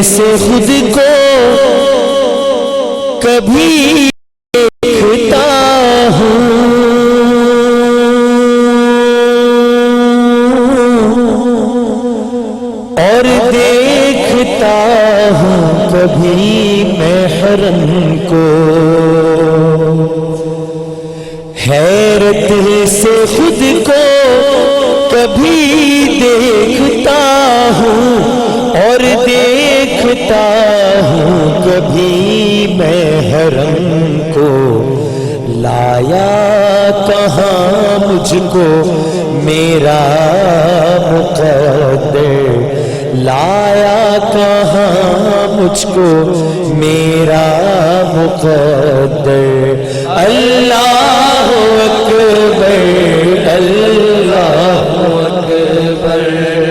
سے خود کو کبھی دیکھتا ہوں اور دیکھتا ہوں کبھی میں حرم کو، حیرت سے خود کو کبھی دیکھتا ہوں اور دیکھتا ہوں کبھی میں حرم کو، لایا کہاں مجھ کو میرا مقدر، لایا کہاں مجھ کو میرا مقدر، اللہ اکبر اللہ اکبر،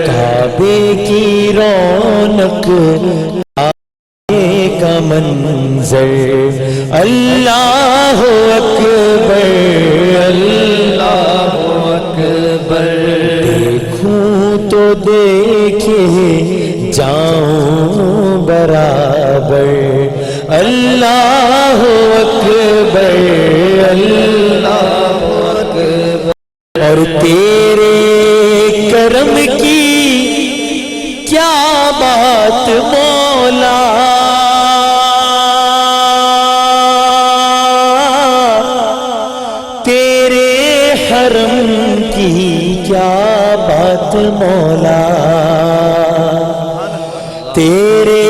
کعبے کی رونق کعبے کا منظر، اللہ اکبر اللہ اکبر، دیکھوں تو دیکھے جاؤں برابر، اللہ اکبر اللہ اکبر، اور تیرے کرم کی کیا بات مولا، تیرے حرم کی کیا بات مولا، تیرے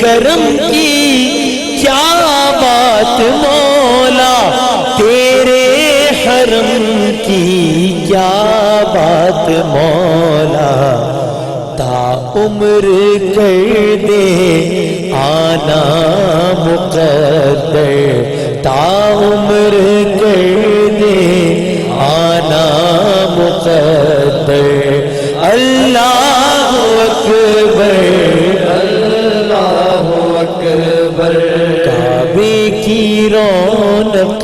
کرم کی کیا بات مولا، تیرے حرم کی کیا بات مولا، تا عمر کر دے آنا مقدر، تا عمر کر دے آنا مقدر، اللہ اکبر اللہ اکبر، کعبے کی رونق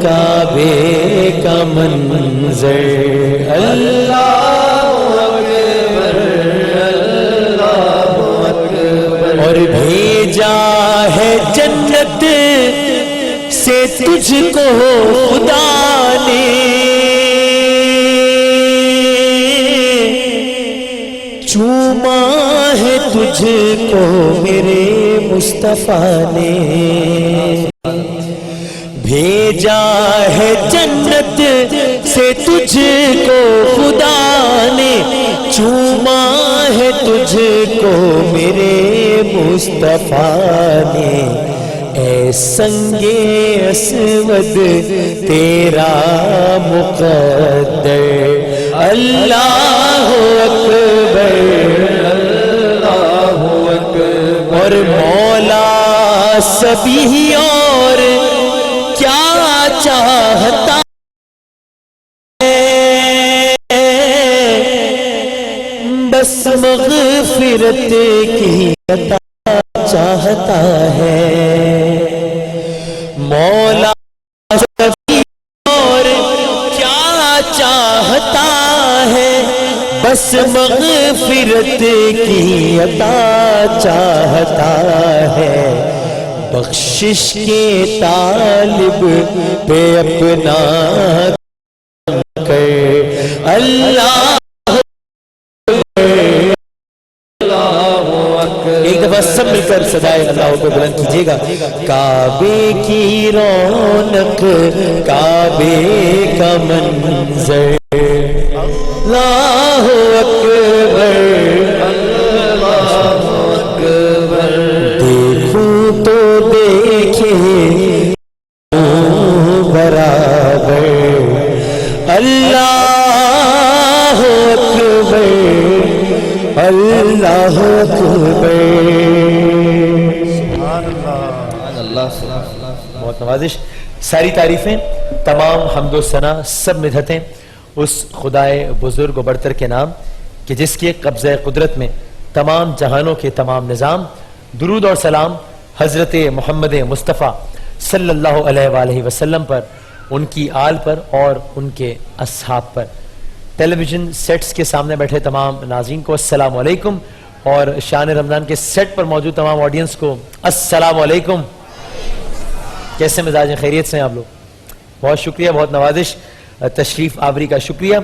کعبے کا منظر، اللہ اکبر اللہ اکبر، اور بھیجا ہے جنت سے تجھ کو خدا نے، چوما ہے تجھ کو میرے مصطفیٰ نے، بھیجا ہے جنت سے تجھ کو خدا نے، چوما ہے تجھ کو میرے مصطفیٰ نے، اے سنگ اسود تیرا مقدر، اللہ اکبر اللہ اکبر، اور مولا سبھی اور کیا چاہتا ہے، بس مغفرت کی عطا چاہتا ہے، مولا سبھی اور کیا چاہتا ہے، بس مغفرت کی عطا چاہتا ہے، بخشش کے طالب پہ اپنا کر، اللہ ایک دفعہ سب مل کر صدائے اللہ کو بلند کیجئے گا، کعبے کی رونق کعبے کا منظر، اللہ اکبر اللہ اکبر، دیکھوں تو دیکھے برابر، اللہ اکبر اللہ اکبر، سبحان اللہ بہت نوازش، ساری تعریفیں، تمام حمد و ثنا، سب مدحتیں اس خدائے بزرگ و برتر کے نام کہ جس کے قبضہ قدرت میں تمام جہانوں کے تمام نظام، درود اور سلام حضرت محمد مصطفیٰ صلی اللہ علیہ وآلہ وسلم پر، ان کی آل پر اور ان کے اصحاب پر۔ ٹیلی ویژن سیٹس کے سامنے بیٹھے تمام ناظرین کو السلام علیکم اور شان رمضان کے سیٹ پر موجود تمام آڈینس کو السلام علیکم. کیسے مزاج ہیں؟ خیریت سے ہیں آپ لوگ؟ بہت شکریہ, بہت نوازش, تشریف آوری کا شکریہ.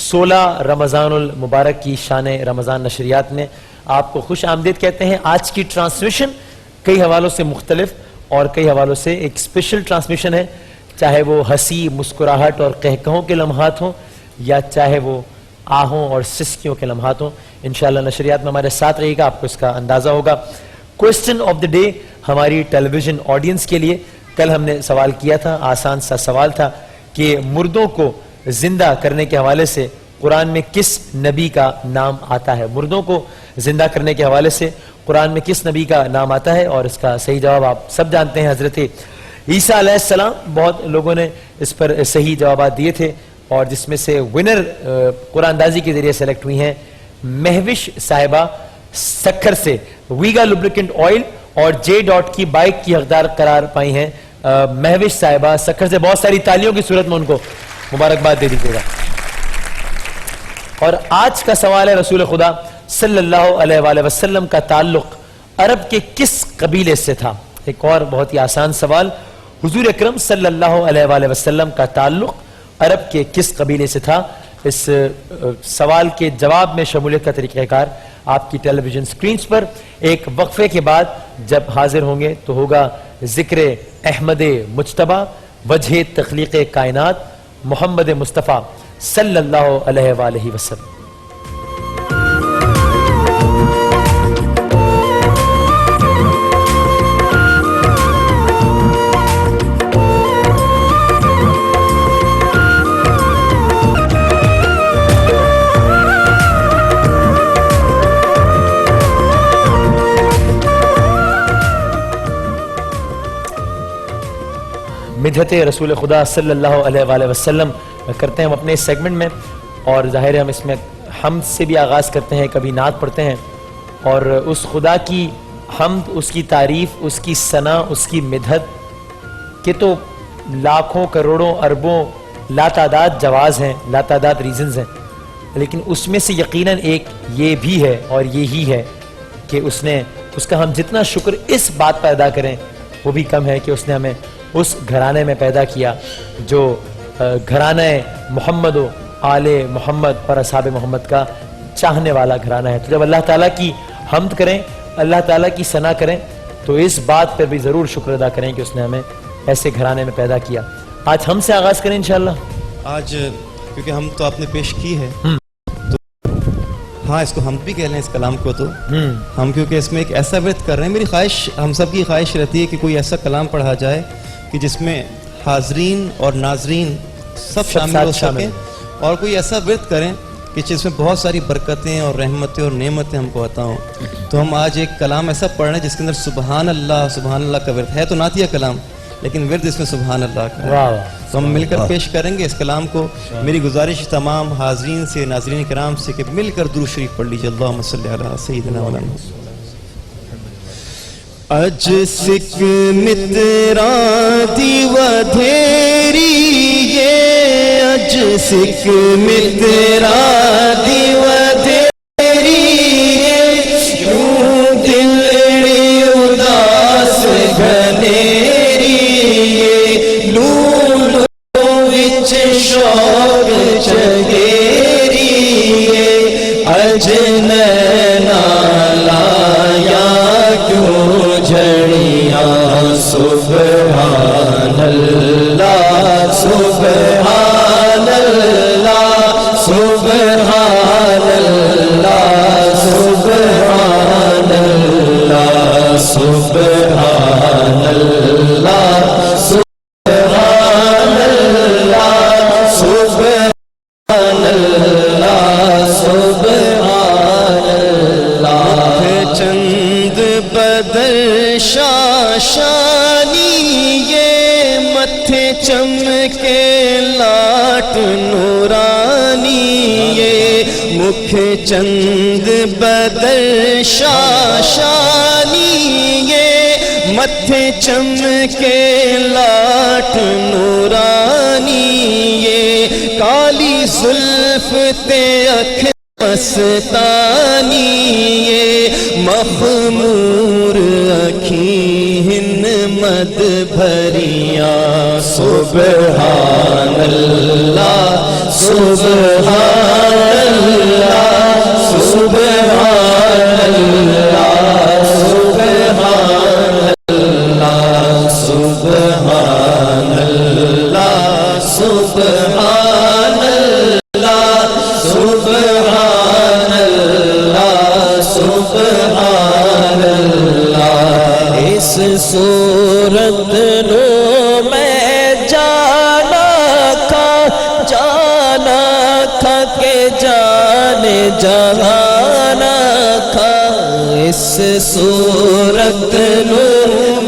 16 رمضان المبارک کی شان رمضان نشریات میں آپ کو خوش آمدید کہتے ہیں. آج کی ٹرانسمیشن کئی حوالوں سے مختلف اور کئی حوالوں سے ایک اسپیشل ٹرانسمیشن ہے, چاہے وہ ہنسی مسکراہٹ اور قہقہوں کے لمحات ہوں یا چاہے وہ آہوں اور سسکیوں کے لمحات ہوں. انشاءاللہ نشریات میں ہمارے ساتھ رہے گا, آپ کو اس کا اندازہ ہوگا. کوسچن آف دی ڈے ہماری ٹیلی ویژن آڈینس کے لیے. کل ہم نے سوال کیا تھا, آسان سا سوال تھا کہ مردوں کو زندہ کرنے کے حوالے سے قرآن میں کس نبی کا نام آتا ہے؟ مردوں کو زندہ کرنے کے حوالے سے قرآن میں کس نبی کا نام آتا ہے؟ اور اس کا صحیح جواب آپ سب جانتے ہیں, حضرت عیسیٰ علیہ السلام. بہت لوگوں نے اس پر صحیح جوابات دیے تھے اور جس میں سے ونر قرآن اندازی کے ذریعے سلیکٹ ہوئی ہیں مہوش صاحبہ سکھر سے. ویگا لوبریکنٹ آئل اور جے ڈاٹ کی بائک کی حقدار قرار پائی ہیں مہوش صاحبہ سکھر سے. بہت ساری تالیوں کی صورت میں ان کو مبارکباد دے دیجیے گا. اور آج کا سوال ہے, رسول خدا صلی اللہ علیہ وآلہ وسلم کا تعلق عرب کے کس قبیلے سے تھا؟ ایک اور بہت ہی آسان سوال, حضور اکرم صلی اللہ علیہ وآلہ وسلم کا تعلق عرب کے کس قبیلے سے تھا؟ اس سوال کے جواب میں شمولیت کا طریقہ کار آپ کی ٹیلی ویژن سکرینز پر. ایک وقفے کے بعد جب حاضر ہوں گے تو ہوگا ذکر احمد مجتبیٰ وجہ تخلیق کائنات محمد مصطفیٰ صلی اللہ علیہ وآلہ وسلم. مدحت رسول خدا صلی اللہ علیہ وآلہ وسلم کرتے ہیں ہم اپنے اس سیگمنٹ میں, اور ظاہر ہے ہم اس میں حمد سے بھی آغاز کرتے ہیں, کبھی نعت پڑھتے ہیں, اور اس خدا کی حمد, اس کی تعریف, اس کی ثنا, اس کی مدحت کے تو لاکھوں کروڑوں اربوں لاتعداد جواز ہیں, لاتعداد ریزنز ہیں, لیکن اس میں سے یقیناً ایک یہ بھی ہے اور یہی ہے کہ اس کا ہم جتنا شکر اس بات پر ادا کریں وہ بھی کم ہے کہ اس نے ہمیں اس گھرانے میں پیدا کیا جو گھرانہ محمد و آل محمد اور اصحاب محمد کا چاہنے والا گھرانہ ہے. تو جب اللہ تعالیٰ کی حمد کریں, اللہ تعالیٰ کی ثنا کریں, تو اس بات پر بھی ضرور شکر ادا کریں کہ اس نے ہمیں ایسے گھرانے میں پیدا کیا. آج ہم سے آغاز کریں انشاءاللہ. آج کیونکہ ہم تو آپ نے پیش کی ہے تو ہاں اس کو ہم بھی کہہ لیں, اس کلام کو تو ہم, کیونکہ اس میں ایک ایسا ورد کر رہے ہیں. میری خواہش, ہم سب کی خواہش رہتی ہے کہ کوئی ایسا کلام پڑھا جائے کہ جس میں حاضرین اور ناظرین سب شامل ہو سکیں, اور کوئی ایسا ورد کریں کہ جس میں بہت ساری برکتیں اور رحمتیں اور نعمتیں ہم کو عطا ہوں. تو ہم آج ایک کلام ایسا پڑھ رہے ہیں جس کے اندر سبحان اللہ کا ورد ہے. تو نعتیہ کلام لیکن ورد اس میں سبحان اللہ کا ہے. تو ہم مل کر پیش کریں گے اس کلام کو. میری گزارش تمام حاضرین سے, ناظرین کرام سے کہ مل کر درود شریف پڑھ لیجیے. اللہم صلی علی سیدنا مولانا. اج سکھ مترا دی ودھیری یہ, اج سکھ مترا دی ودھیری یہ, کیوں دلڑی اداس گھنیری یہ, لولو وچ شوق چگیری یہ, اج نینا لایا کیوں جھڑیاں سبحان اللہ سبحان اللہ سبحان اللہ سبحان اللہ سبحان اللہ سبحان اللہ سبحان اللہ سبحان اللہ. چند بدر شاشانی یہ, متھے چمکے لاٹ نورانی یہ, مکھ چند بدر شاشانی یہ, متھے چمکے لاٹ نورانی یہ, کالی زلف تے اکھ مستانی یہ, مخمور اکھیں مد بھریاں سبحان اللہ سبحان اللہ سبحان اللہ سبحان اللہ سبحان اللہ سبحان اللہ سبحان اللہ سبحان اللہ اس صورت نو میں جانا تھا کہ جان جہانا تھا اس صورت نو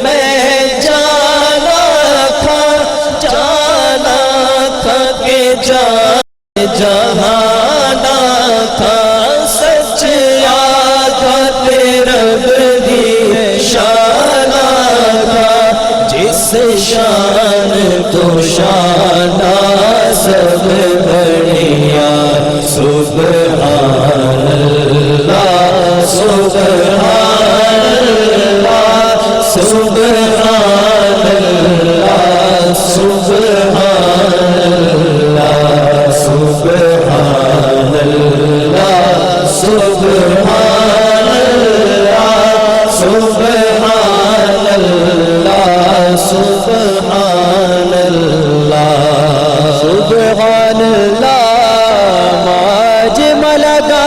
میں جانا تھا کہ جان جہانا تھا سچ یاد رب دی شانہ تھا جس شان تو شانہ سب بڑھیا سبحان اللہ سبحان اللہ سبحان اللہ سبحان اللہ سبحان اللہ سبحان اللہ سبحان اللہ سبحان اللہ سبحان اللہ ماج ملگا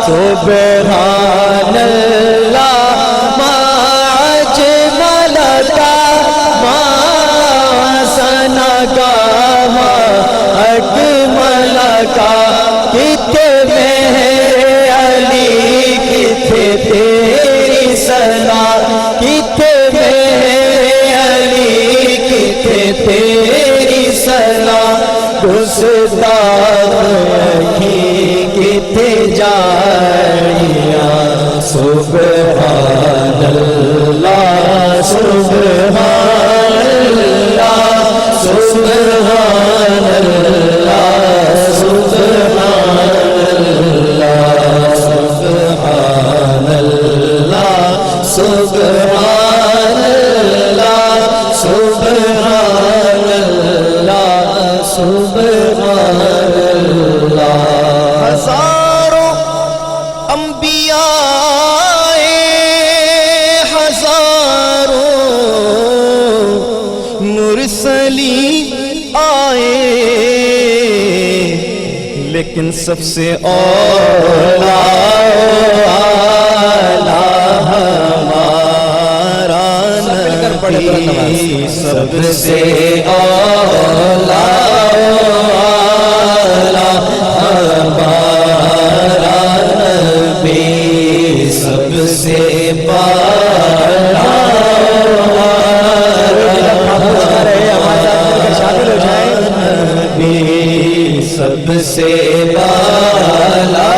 سبحان اللہ ماج ملگا سنگا اکمل کا کتے میرے علی کتے تیری سنا کتے میرے علی کتے تیری سنا گستاخ اکھی کتے جاڑیاں سبحان اللہ سبحان اللہ سبحان اللہ سبحان اللہ سبحان اللہ سبحان اللہ سبحان اللہ سبحان اللہ ہزاروں انبیاء ہزاروں مرسلین آئے لیکن سب سے اولا ہمارا نبی سب سے اولا ہمارا نبی سب سے نبی سب سے بالا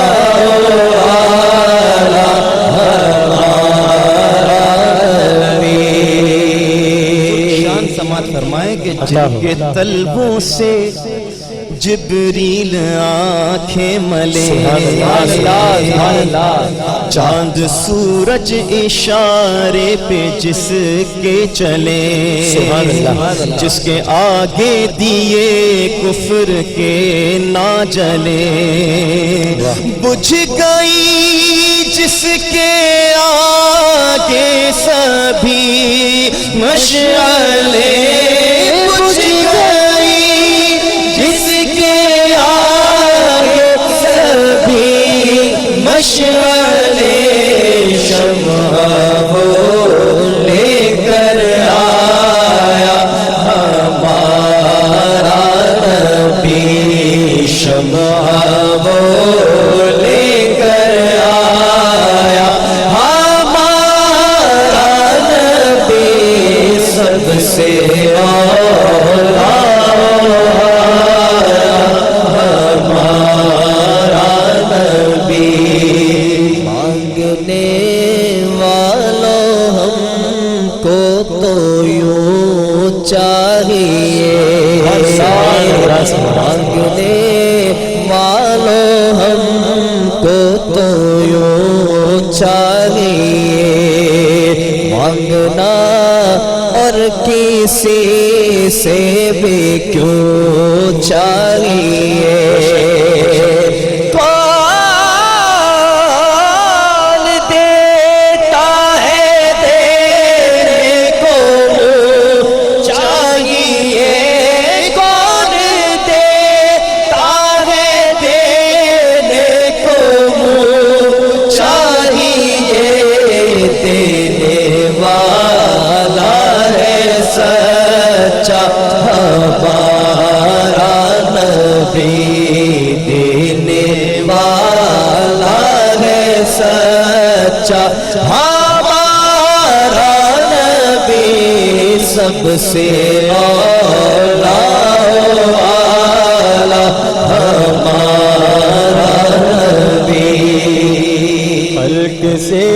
شان سماعت فرمائے کہ جن کے طلبوں سے جبریل آنکھیں ملے چاند سورج اشارے پہ جس کے چلے جس کے آگے دیے کفر کے نہ جلے بجھ گئی جس کے آگے سبھی مشعلے بجھ گئی جس کے آگے سبھی مشعلے شمع وہ لے کر آیا ہمارا نبی شمع وہ لے کر آیا ہمارا نبی سب سے اولا ہمارا نبی مانگنے والوں ہم کو تو یوں چاہیے مانگنا اور کسی سے بھی کیوں چاہیے ہمارا نبی سب سے اولا ہمارا نبی خلق سے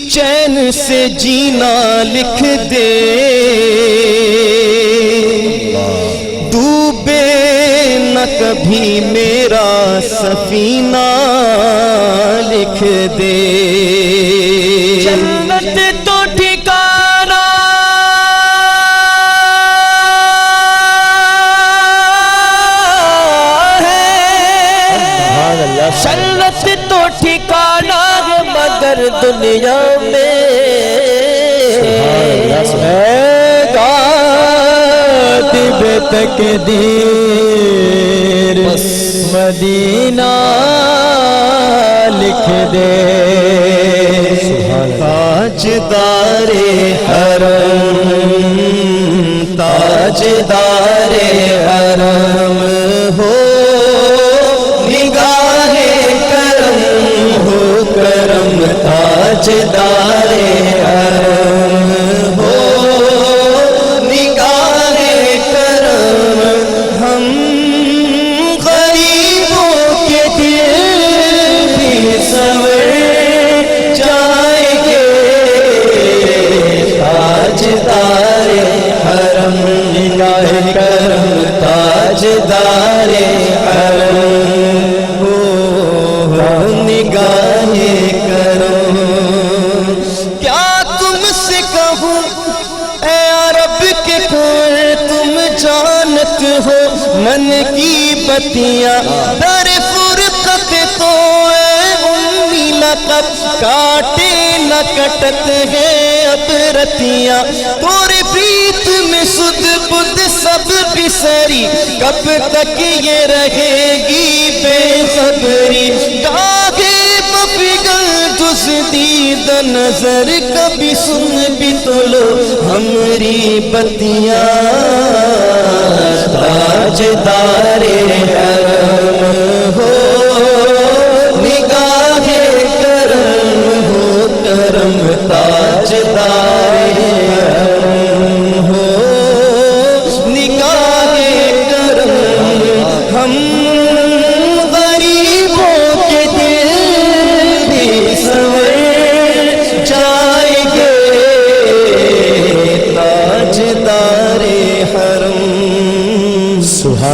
چین سے جینا لکھ دے ڈوبے نہ کبھی میرا سفینہ لکھ دے جنت تو ٹھکانا ہے جنت تو ٹھکانا ہے مگر دنیا میں کاتب تقدیر مدینہ لکھ دے تاجدار حرم تاجدار حرم ہو نگاہ کرم ہو کرم تاجدار حرم ہو نگاہ کرم ہم غریبوں کے دل بھی سنور جائیں گے تاجدار حرم نگاہ کرم تاجدار حرم ہو نگاہ کرم کیا تم سے کہوں اے عرب کے کون تم جانت ہو من کی بتیاں در فرقت تو اے امی لقب کاٹے نہ کٹت ہے اب رتیاں تورے پریت میں سد بدھ سب بسری کب تک یہ رہے گی بے خبری گاہے بپگل جز دید نظر کبھی سن بھی تو لو ہمری بتیاں تاجدار حرم ہو نگاہ کرم ہو کرم تاجدار حرم ہو نگاہ کرم ہم غریبوں کے دل بھی سنور جائیں گے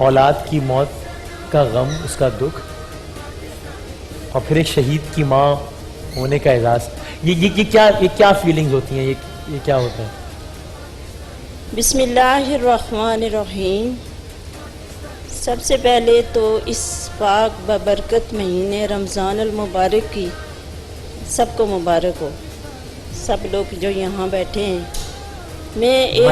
اولاد کی موت کا غم، اس کا دکھ، اور پھر ایک شہید کی ماں ہونے کا اعزاز، یہ کیا فیلنگز ہوتی ہیں، یہ کیا ہوتا ہے؟ بسم اللہ الرحمن الرحیم. سب سے پہلے تو اس پاک ببرکت مہینے رمضان المبارک کی سب کو مبارک ہو. سب لوگ جو یہاں بیٹھے ہیں، میں اے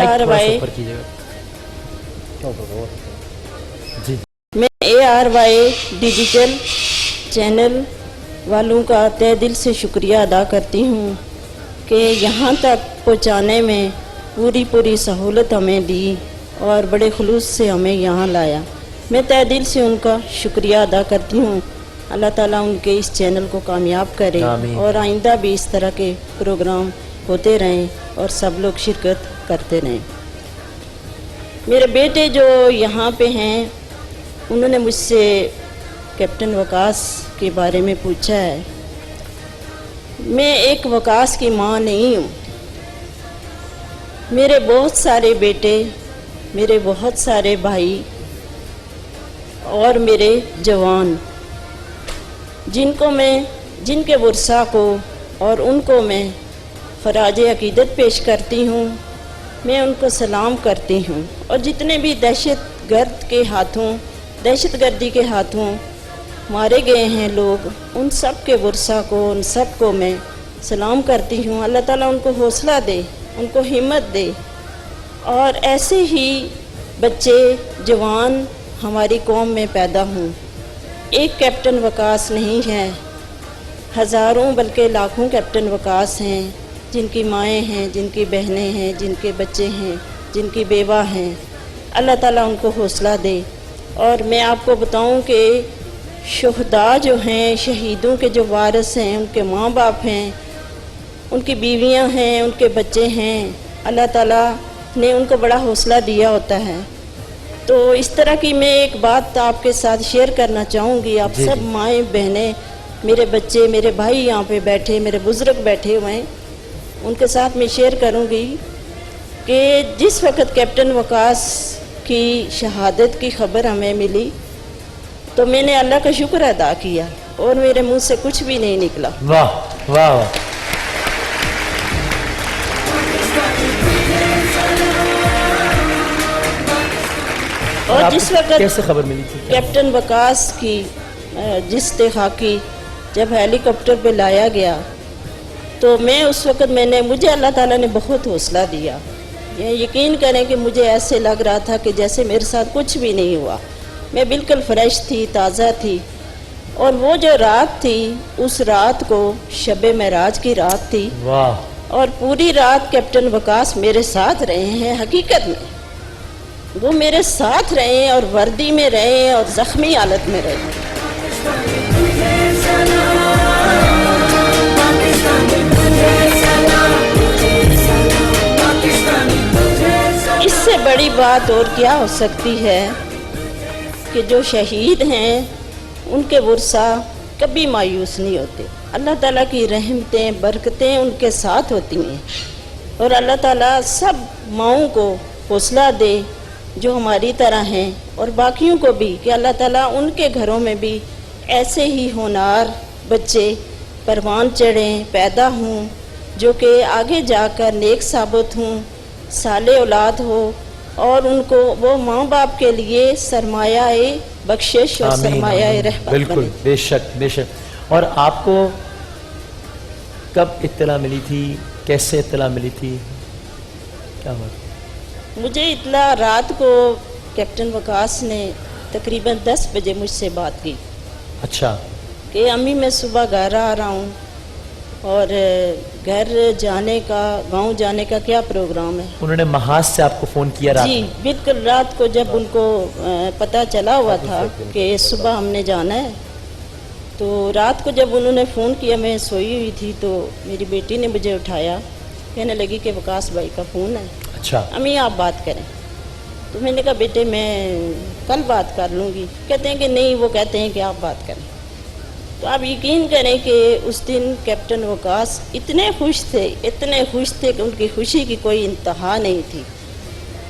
آر وائی ڈیجیٹل چینل والوں کا تہ دل سے شکریہ ادا کرتی ہوں کہ یہاں تک پہنچانے میں پوری سہولت ہمیں دی اور بڑے خلوص سے ہمیں یہاں لایا. میں تہ دل سے ان کا شکریہ ادا کرتی ہوں. اللہ تعالیٰ ان کے اس چینل کو کامیاب کرے اور آئندہ بھی اس طرح کے پروگرام ہوتے رہیں اور سب لوگ شرکت کرتے رہیں. میرے بیٹے جو یہاں پہ ہیں، انہوں نے مجھ سے کیپٹن وقاص کے بارے میں پوچھا ہے. میں ایک وقاص کی ماں نہیں ہوں. میرے بہت سارے بیٹے، میرے بہت سارے بھائی اور میرے جوان، جن کے ورثہ کو اور ان کو میں خراج عقیدت پیش کرتی ہوں. میں ان کو سلام کرتی ہوں. اور جتنے بھی دہشت گردی کے ہاتھوں مارے گئے ہیں لوگ، ان سب کے ورثہ کو، ان سب کو میں سلام کرتی ہوں. اللہ تعالیٰ ان کو حوصلہ دے، ان کو ہمت دے، اور ایسے ہی بچے جوان ہماری قوم میں پیدا ہوں. ایک کیپٹن وقاص نہیں ہے، ہزاروں بلکہ لاکھوں کیپٹن وقاص ہیں، جن کی مائیں ہیں، جن کی بہنیں ہیں، جن کے بچے ہیں، جن کی بیوہ ہیں. اللہ تعالیٰ ان کو حوصلہ دے. اور میں آپ کو بتاؤں کہ شہداء جو ہیں، شہیدوں کے جو وارث ہیں، ان کے ماں باپ ہیں، ان کی بیویاں ہیں، ان کے بچے ہیں، اللہ تعالیٰ نے ان کو بڑا حوصلہ دیا ہوتا ہے. تو اس طرح کی میں ایک بات آپ کے ساتھ شیئر کرنا چاہوں گی. آپ سب مائیں بہنیں، میرے بچے، میرے بھائی یہاں پہ بیٹھے، میرے بزرگ بیٹھے ہوئے ہیں، ان کے ساتھ میں شیئر کروں گی کہ جس وقت کیپٹن وقاص کی شہادت کی خبر ہمیں ملی تو میں نے اللہ کا شکر ادا کیا اور میرے منہ سے کچھ بھی نہیں نکلا. واہ واہ واہ. اور جس وقت کیسے خبر ملی تھی؟ کیپٹن وقاص کی جستحقاقی جب ہیلی کاپٹر پہ لایا گیا تو میں اس وقت مجھے اللہ تعالیٰ نے بہت حوصلہ دیا. یہ یقین کریں کہ مجھے ایسے لگ رہا تھا کہ جیسے میرے ساتھ کچھ بھی نہیں ہوا. میں بالکل فریش تھی، تازہ تھی. اور وہ جو رات تھی، اس رات کو شب معراج کی رات تھی. واہ. اور پوری رات کیپٹن وقاص میرے ساتھ رہے ہیں. حقیقت میں وہ میرے ساتھ رہے ہیں اور وردی میں رہے ہیں اور زخمی حالت میں رہے ہیں. اس سے بڑی بات اور کیا ہو سکتی ہے کہ جو شہید ہیں ان کے ورثہ کبھی مایوس نہیں ہوتے. اللہ تعالیٰ کی رحمتیں، برکتیں ان کے ساتھ ہوتی ہیں. اور اللہ تعالیٰ سب ماؤں کو حوصلہ دے جو ہماری طرح ہیں، اور باقیوں کو بھی، کہ اللہ تعالیٰ ان کے گھروں میں بھی ایسے ہی ہونہار بچے پروان چڑھیں، پیدا ہوں، جو کہ آگے جا کر نیک ثابت ہوں، صالح اولاد ہو، اور ان کو وہ ماں باپ کے لیے سرمایہ بخشش اور سرمایہ رحمت بالکل بنے. بے شک بے شک. اور آپ کو کب اطلاع ملی تھی؟ کیسے اطلاع ملی تھی؟ کیا بات؟ مجھے اطلاع رات کو کیپٹن وقاص نے تقریباً 10 بجے مجھ سے بات کی. اچھا. کہ امی میں صبح گھر آ رہا ہوں اور گھر جانے کا، گاؤں جانے کا کیا پروگرام ہے. انہوں نے محاذ سے آپ کو فون کیا رات؟ جی بالکل. رات کو جب ان کو پتہ چلا ہوا تھا کہ صبح ہم نے جانا ہے، تو رات کو جب انہوں نے فون کیا، میں سوئی ہوئی تھی، تو میری بیٹی نے مجھے اٹھایا، کہنے لگی کہ وقاص بھائی کا فون ہے. اچھا. امی آپ بات کریں. تو میں نے کہا بیٹے میں کل بات کر لوں گی. کہتے ہیں کہ نہیں، وہ کہتے ہیں کہ آپ بات کریں. تو آپ یقین کریں کہ اس دن کیپٹن وقاص اتنے خوش تھے کہ ان کی خوشی کی کوئی انتہا نہیں تھی.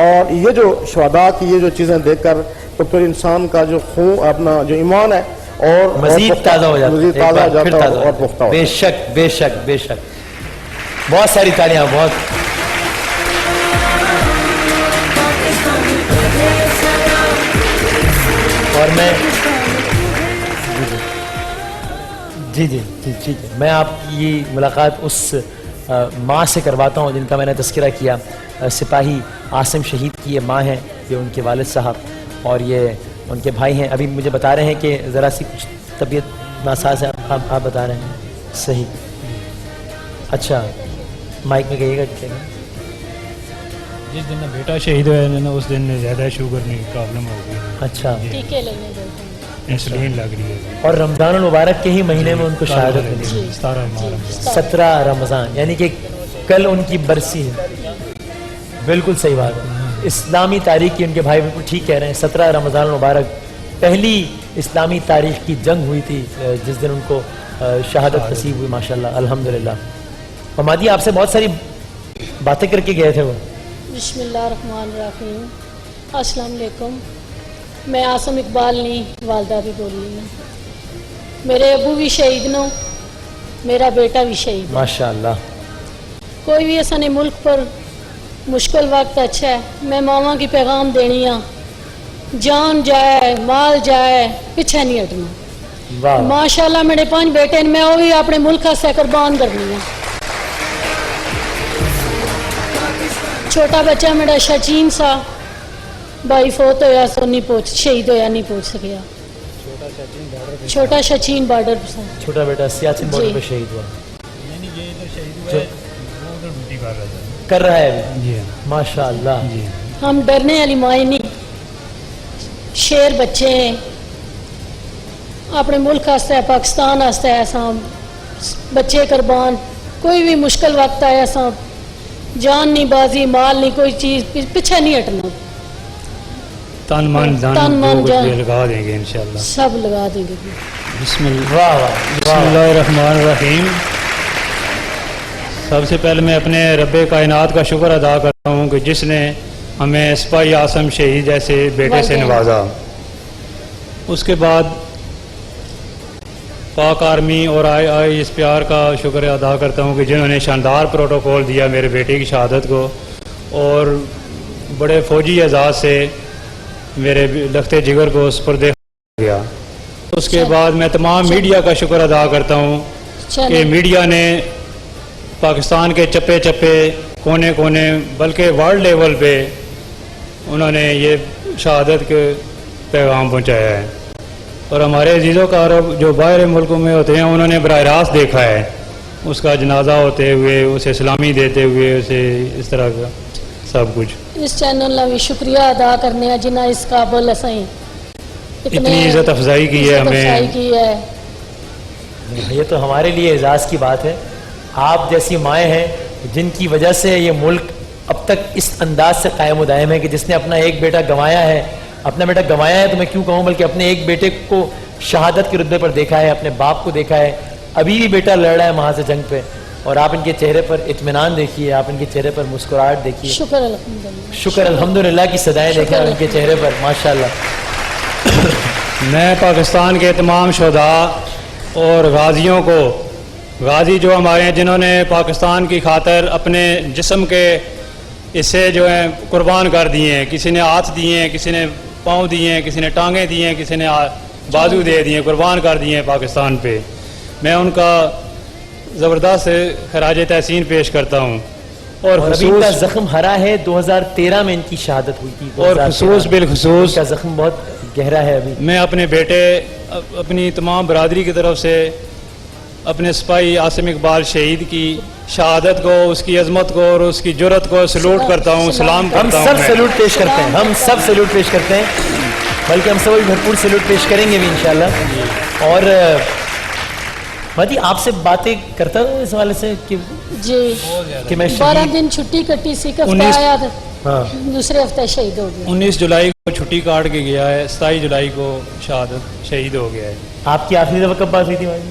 اور یہ جو شہداء کی یہ جو چیزیں دیکھ کر تو پھر انسان کا جو خون اپنا جو ایمان ہے اور مزید تازہ ہو جاتا ہے، مزید ایک تازہ بار ہو پھر جاتا تازہ ہے ہو اور جاتا ہے۔ پختہ ہوتا بے ہے۔ شک بے شک بے شک، بہت ساری تالیاں، بہت۔ اور میں جی جی جی ٹھیک ہے، میں آپ کی ملاقات اس ماں سے کرواتا ہوں جن کا میں نے تذکرہ کیا، سپاہی عاصم شہید کی یہ ماں ہیں، یہ ان کے والد صاحب اور یہ ان کے بھائی ہیں۔ ابھی مجھے بتا رہے ہیں کہ ذرا سی کچھ طبیعت ناساز ہے، آپ بتا رہے ہیں، صحیح، اچھا مائک میں کہیے گا کہ جس دن بیٹا شہید ہوا ہے نا اس دن زیادہ شوگر کی پرابلم ہو گئی، اچھا، ٹیکے لگنے گئے تھے۔ انسولین لگ رہی ہے، اور رمضان المبارک کے ہی مہینے میں ان کو شہادت ملی، 17 محرم۔ 17 رمضان، یعنی کہ کل ان کی برسی ہے۔ بالکل صحیح بات ہے، اسلامی تاریخ کی، ان کے بھائی بالکل ٹھیک کہہ رہے ہیں، 17 رمضان المبارک پہلی اسلامی تاریخ کی جنگ ہوئی تھی جس دن ان کو شہادت نصیب ہوئی، ماشاءاللہ، الحمدللہ۔ اور مادی آپ سے بہت ساری باتیں کر کے گئے تھے وہ۔ بسم اللہ الرحمن الرحیم، السلام علیکم۔ میں عاصم اقبال نہیں والدہ بھی بول رہی ہوں۔ میرے ابو بھی شہید نو، میرا بیٹا بھی شہید۔ ماشاءاللہ۔ کوئی بھی ایسا نہیں ملک پر مشکل وقت اچھا ہے، میں ماما کی پیغام دینی ہاں، جان جائے مال جائے پیچھے نہیں ہٹنا۔ واہ، ماشاءاللہ میرے 5 بیٹے میں وہ بھی اپنے ملک سے قربان کرنی ہے۔ چھوٹا بچہ میرا شچین سا بھائی فوت ہویا سو نہیں پہنچ، شہید ہویا نہیں پہنچ سکیا۔ چھوٹا شچین بارڈر سے، چھوٹا بیٹا سیاچن بارڈر پہ شہید ہوا، یعنی یہ ادھر شہید ہوا ہے، وہ ادھر ڈیوٹی کر رہا تھا۔ کر رہا ہے ابھی، جی ہاں، ماشاءاللہ۔ جی ہاں۔ ہم ڈرنے والی مائیں نہیں، شیر بچے ہیں، اپنے ملک واسطے پاکستان واسطے ایسا بچے قربان، کوئی بھی مشکل وقت آیا ایسا جان نہیں بازی مال نہیں کوئی چیز پیچھے نہیں ہٹنا، تن من تن جان من جو کچھ جان بھی لگا دیں گے انشاءاللہ۔ سب لگا دیں گے۔ بسم اللہ واہ واہ، بسم اللہ الرحمن الرحیم۔ سب سے پہلے میں اپنے رب کائنات کا شکر ادا کرتا ہوں کہ جس نے ہمیں سپاہی عاصم شہید جیسے بیٹے سے نوازا۔ اس کے بعد پاک آرمی اور آئی ایس پی آر کا شکر ادا کرتا ہوں کہ جنہوں نے شاندار پروٹوکول دیا میرے بیٹے کی شہادت کو، اور بڑے فوجی اعزاز سے میرے لختے جگر کو سپرد کیا۔ اس کے بعد میں تمام میڈیا کا شکر ادا کرتا ہوں کہ میڈیا نے پاکستان کے چپے چپے کونے کونے بلکہ ورلڈ لیول پہ انہوں نے یہ شہادت کے پیغام پہنچایا ہے، اور ہمارے عزیزوں کا عرب جو باہر ملکوں میں ہوتے ہیں انہوں نے براہ راست دیکھا ہے اس کا جنازہ ہوتے ہوئے، اسے سلامی دیتے ہوئے، اسے اس طرح کا سب کچھ۔ اس چینل کا بھی شکریہ ادا کرنے ہیں جنہیں اس قابل اسیں اتنی عزت افزائی کی ہے ہمیں۔ کی ہے۔ یہ تو ہمارے لیے اعزاز کی بات ہے، آپ جیسی مائیں ہیں جن کی وجہ سے یہ ملک اب تک اس انداز سے قائم و دائم ہے کہ جس نے اپنا ایک بیٹا گنوایا ہے، اپنا بیٹا گنوایا ہے تو میں کیوں کہوں، بلکہ اپنے ایک بیٹے کو شہادت کے رتبے پر دیکھا ہے، اپنے باپ کو دیکھا ہے، ابھی بھی بیٹا لڑ رہا ہے وہاں سے جنگ پہ، اور آپ ان کے چہرے پر اطمینان دیکھیے، آپ ان کے چہرے پر مسکراہٹ دیکھیے، شکر الحمدللہ، شکر الحمدللہ کی صدائیں دیکھیں ان کے چہرے پر، ماشاءاللہ۔ میں پاکستان کے تمام شہداء اور غازیوں کو، غازی جو ہمارے ہیں جنہوں نے پاکستان کی خاطر اپنے جسم کے حصے جو ہیں قربان کر دیے ہیں، کسی نے ہاتھ دیے ہیں، کسی نے پاؤں دیے ہیں، کسی نے ٹانگیں دی ہیں، کسی نے بازو دے دیے ہیں، قربان کر دیے ہیں پاکستان پہ، میں ان کا زبردست خراج تحسین پیش کرتا ہوں۔ اور ابھی ان کا خصوص زخم ہرا ہے، 2013 میں ان کی شہادت ہوئی تھی، اور خصوص بالخصوص ان کا زخم بہت گہرا ہے ابھی۔ میں اپنے بیٹے، اپنی تمام برادری کی طرف سے اپنے سپاہی عاصم اقبال شہید کی شہادت کو، اس کی عظمت کو اور اس کی جرت کو سلوٹ کرتا ہوں، سلام ہم کرتا ہوں۔ سب میں سلوٹ پیش کرتے ہیں، ہم سب سلوٹ پیش کرتے ہیں، بلکہ ہم سب بھرپور سلوٹ پیش کریں گے بھی انشاءاللہ۔ اور مہدی آپ سے باتیں کرتا ہوں اس حوالے سے جی کہ میں 12 دن چھٹی کٹی سی، ہفتہ 19 آیا تھا، ہاں دوسرے ہفتے شہید ہو گیا۔ 19 جولائی کو چھٹی کاٹ کے گیا ہے، 27 جولائی کو شہید ہو گیا ہے۔ آپ کی آخری دفعہ کب بات ہوئی تھی مہدی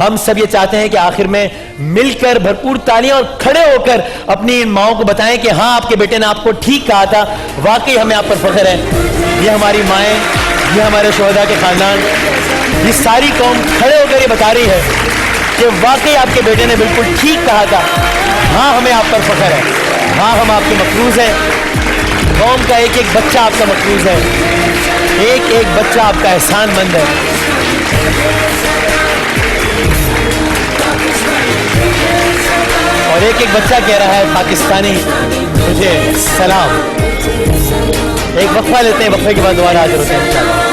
ہم سب یہ چاہتے ہیں کہ آخر میں مل کر بھرپور تالیاں اور کھڑے ہو کر اپنی ان ماؤں کو بتائیں کہ ہاں آپ کے بیٹے نے آپ کو ٹھیک کہا تھا, واقعی ہمیں آپ پر فخر ہے. یہ ہماری مائیں, یہ ہمارے شہداء کے خاندان, یہ ساری قوم کھڑے ہو کر یہ بتا رہی ہے کہ واقعی آپ کے بیٹے نے بالکل ٹھیک کہا تھا. ہاں ہمیں آپ پر فخر ہے, ہاں ہم آپ کے مفروض ہیں. قوم کا ایک ایک بچہ آپ کا مفروض ہے, ایک ایک بچہ آپ کا احسان مند ہے. اور ایک ایک بچہ کہہ رہا ہے پاکستانی تجھے سلام. ایک وقفہ لیتے ہیں, وقفے کے بعد دوبارہ حاضر ہوتے ہیں انشاءاللہ.